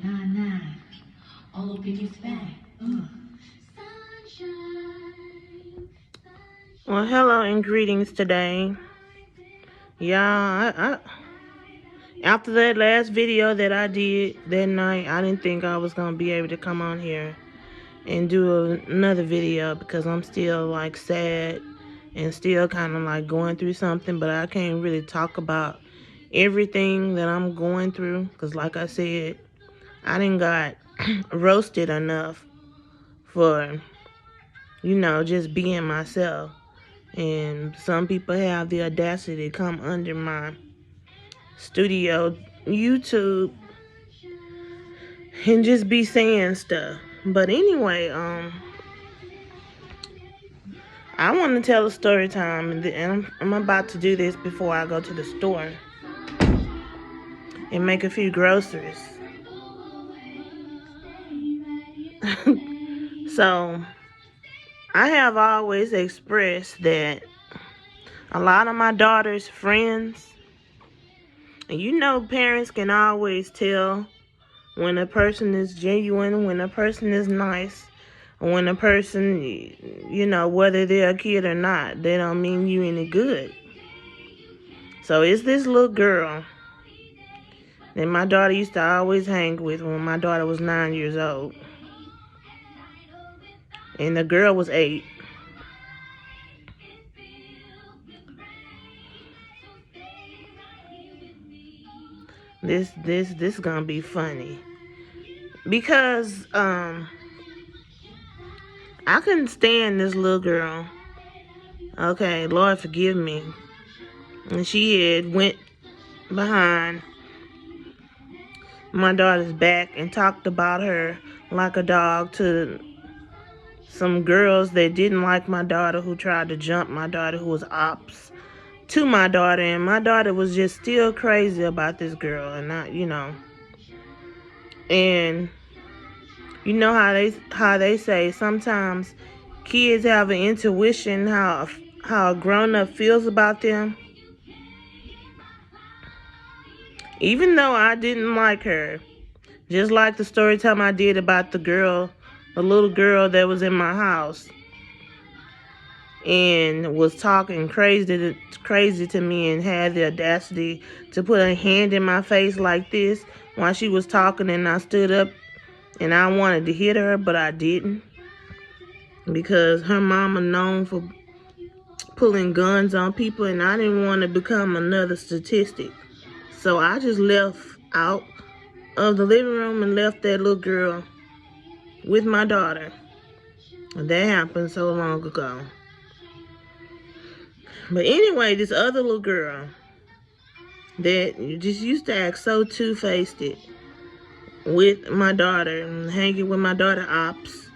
Nah. All up in his back. Well, hello and greetings today. Yeah, after that last video that I did that night, I didn't think I was going to be able to come on here and do another video because I'm still like sad and still kind of like going through something, but I can't really talk about everything that I'm going through because like I said, I didn't got roasted enough for, just being myself. And some people have the audacity to come under my studio YouTube and just be saying stuff. But anyway, I want to tell a story time, and I'm about to do this before I go to the store and make a few groceries. So, I have always expressed that a lot of my daughter's friends, and parents can always tell when a person is genuine, when a person is nice, when a person, whether they're a kid or not, they don't mean you any good. So it's this little girl that my daughter used to always hang with when my daughter was 9 years old. And the girl was 8. This gonna be funny. Because I couldn't stand this little girl. Okay, Lord forgive me. And she had went behind my daughter's back and talked about her like a dog to some girls that didn't like my daughter, who tried to jump my daughter, who was ops to my daughter, and my daughter was just still crazy about this girl. And and how they say sometimes kids have an intuition how a grown-up feels about them. Even though I didn't like her, just like the story time I did about the little girl that was in my house and was talking crazy to me and had the audacity to put a hand in my face like this while she was talking, and I stood up and I wanted to hit her, but I didn't, because her mama known for pulling guns on people, and I didn't want to become another statistic. So I just left out of the living room and left that little girl with my daughter. And that happened so long ago. But anyway, this other little girl that just used to act so two-faced with my daughter and hanging with my daughter ops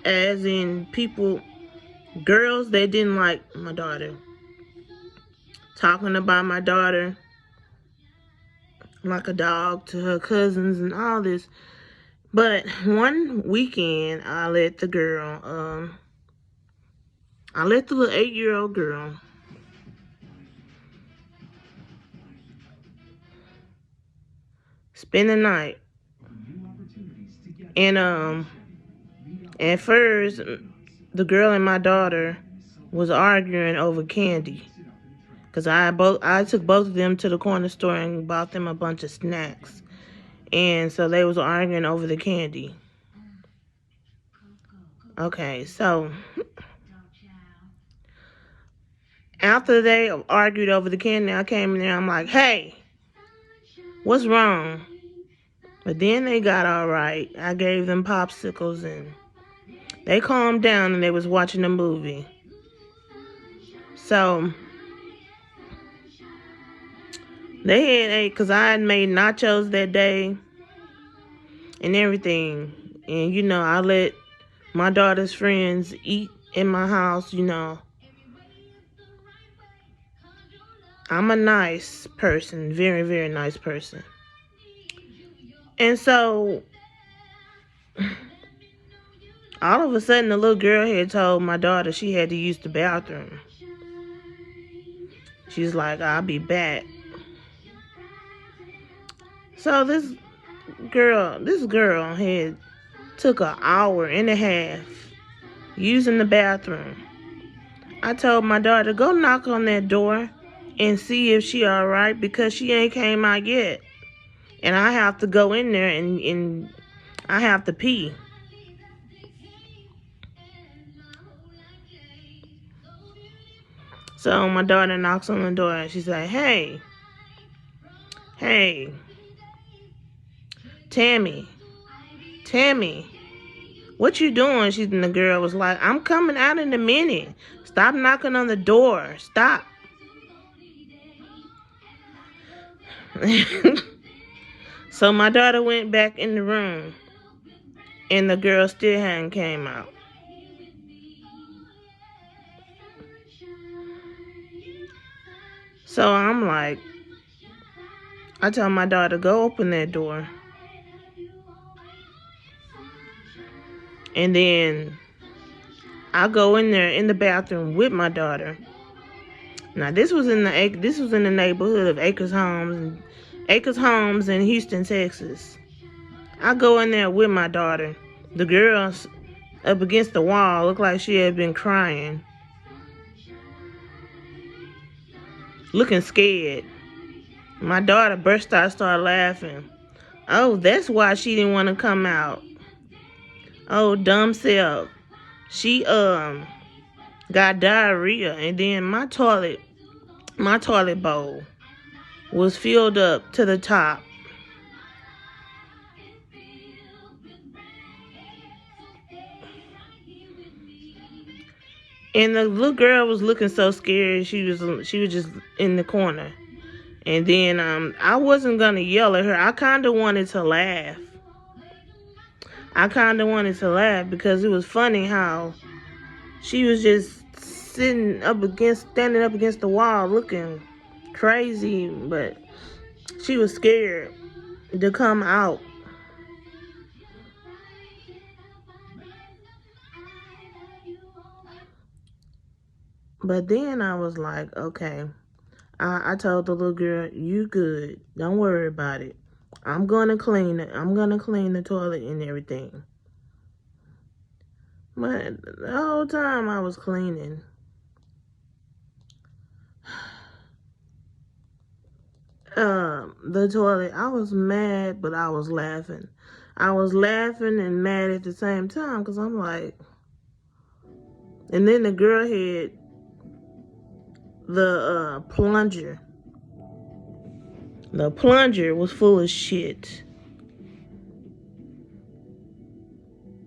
as in people, girls that didn't like my daughter, talking about my daughter like a dog to her cousins and all this. But one weekend, I let the little 8-year-old girl spend the night. And at first, the girl and my daughter was arguing over candy, because I took both of them to the corner store and bought them a bunch of snacks. And so they was arguing over the candy. Okay, so after they argued over the candy, I came in there, I'm like, hey, what's wrong? But then they got all right. I gave them popsicles and they calmed down, and they was watching a movie. So they had ate, because I had made nachos that day and everything. And, I let my daughter's friends eat in my house, I'm a nice person, very, very nice person. And so all of a sudden, the little girl had told my daughter she had to use the bathroom. She's like, I'll be back. So this girl had took an hour and a half using the bathroom. I told my daughter, go knock on that door and see if she alright, because she ain't came out yet. And I have to go in there and I have to pee. So my daughter knocks on the door and she's like, hey, Tammy, what you doing? And the girl was like, I'm coming out in a minute. Stop knocking on the door. Stop. So my daughter went back in the room and the girl still hadn't came out. So I'm like, I tell my daughter, go open that door. And then I go in there in the bathroom with my daughter. Now this was in the neighborhood of Acres Homes in Houston, Texas. I go in there with my daughter. The girl's up against the wall, looked like she had been crying, looking scared. My daughter burst out, started laughing. Oh, that's why she didn't want to come out. Oh, dumb self. She got diarrhea, and then my toilet bowl was filled up to the top. And the little girl was looking so scared. She was just in the corner. And then I wasn't gonna yell at her. I kind of wanted to laugh. Because it was funny how she was just standing up against the wall looking crazy, but she was scared to come out. But then I was like, okay. I told the little girl, you good. Don't worry about it. I'm gonna clean it. I'm gonna clean the toilet and everything. But the whole time I was cleaning, the toilet, I was mad, but I was laughing. I was laughing and mad at the same time, because I'm like, and then the girl had the plunger. The plunger was full of shit.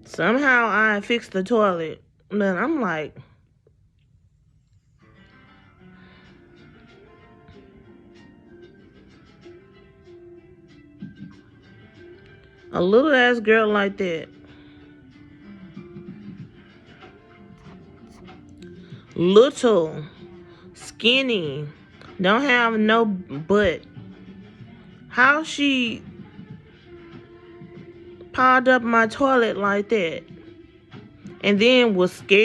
Somehow I fixed the toilet. But I'm like, a little ass girl like that, little, skinny, don't have no butt. How she piled up my toilet like that? And then was scared.